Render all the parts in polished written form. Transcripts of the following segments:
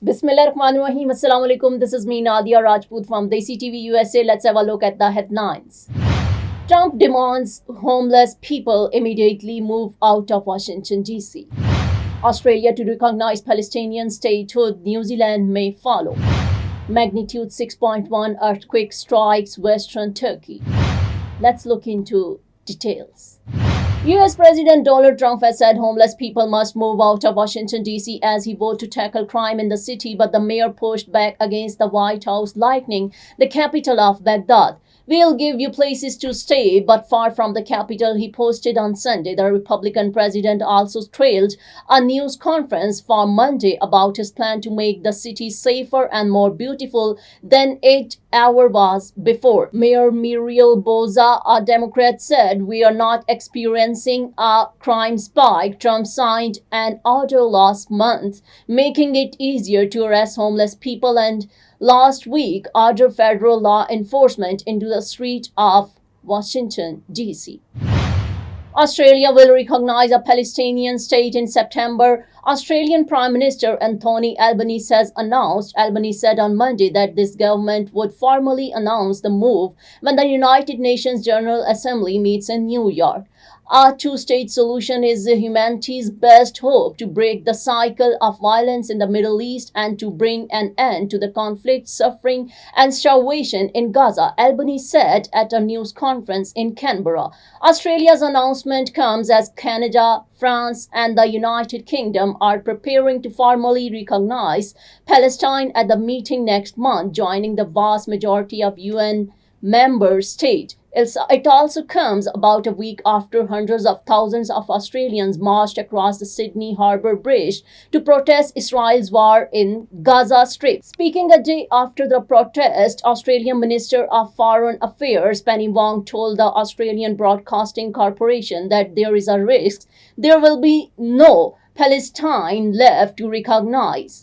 Bismillahirrahmanirrahim. Assalamu alaikum. This is me, Nadia Rajput from Desi TV USA. Let's have a look at the headlines. Trump demands homeless people immediately move out of Washington, D.C. Australia to recognize Palestinian statehood. New Zealand may follow. Magnitude 6.1 earthquake strikes western Turkey. Let's look into details. US President Donald Trump has said homeless people must move out of Washington, D.C. as he vowed to tackle crime in the city, but the mayor pushed back against the White House, likening the capital of Baghdad. "We'll give you places to stay, but far from the capital," he posted on Sunday. The Republican president also trailed a news conference for Monday about his plan to make the city safer and more beautiful than it ever was before. Mayor Muriel Boza, a Democrat, said, "We are not experiencing a crime spike." Trump signed an order last month, making it easier to arrest homeless people, and last week ordered federal law enforcement into the streets of Washington, D.C. Australia will recognize a Palestinian state in September, Australian Prime Minister Anthony Albanese has announced. Albanese said on Monday that this government would formally announce the move when the United Nations General Assembly meets in New York. A two-state solution is humanity's best hope to break the cycle of violence in the Middle East and to bring an end to the conflict, suffering, and starvation in Gaza, Albanese said at a news conference in Canberra. Australia's announcement comes as Canada, France, and the United Kingdom are preparing to formally recognize Palestine at the meeting next month, joining the vast majority of UN member states. It also comes about a week after hundreds of thousands of Australians marched across the Sydney Harbour Bridge to protest Israel's war in Gaza Strip. Speaking a day after the protest, Australian Minister of Foreign Affairs Penny Wong told the Australian Broadcasting Corporation that there is a risk there will be no Palestine left to recognize.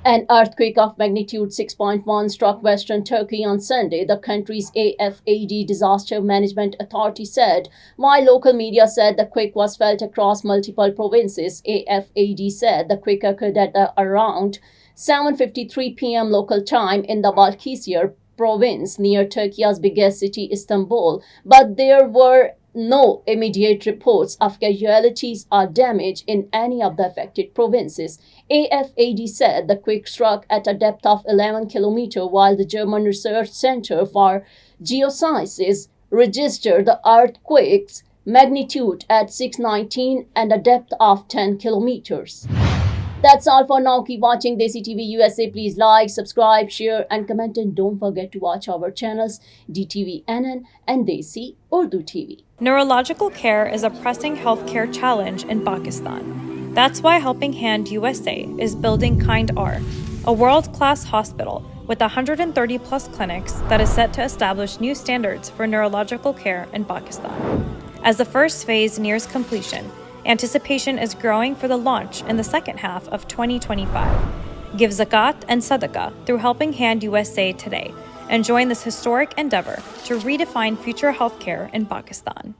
An earthquake of magnitude 6.1 struck western Turkey on Sunday, the country's AFAD Disaster Management Authority said, while local media said the quake was felt across multiple provinces. AFAD said the quake occurred at around 7:53 p.m. local time in the Balikesir province near Turkey's biggest city, Istanbul, but there were no immediate reports of casualties or damage in any of the affected provinces. AFAD said the quake struck at a depth of 11 kilometers, while the German Research Center for Geosciences registered the earthquake's magnitude at 6.19 and a depth of 10 kilometers. That's all for now. Keep watching Desi TV USA. Please like, subscribe, share, and comment. And don't forget to watch our channels DTV NN and Desi Urdu TV. Neurological care is a pressing healthcare challenge in Pakistan. That's why Helping Hand USA is building Kind R, a world-class hospital with 130-plus clinics that is set to establish new standards for neurological care in Pakistan. As the first phase nears completion, anticipation is growing for the launch in the second half of 2025. Give zakat and sadaqah through Helping Hand USA today and join this historic endeavor to redefine future healthcare in Pakistan.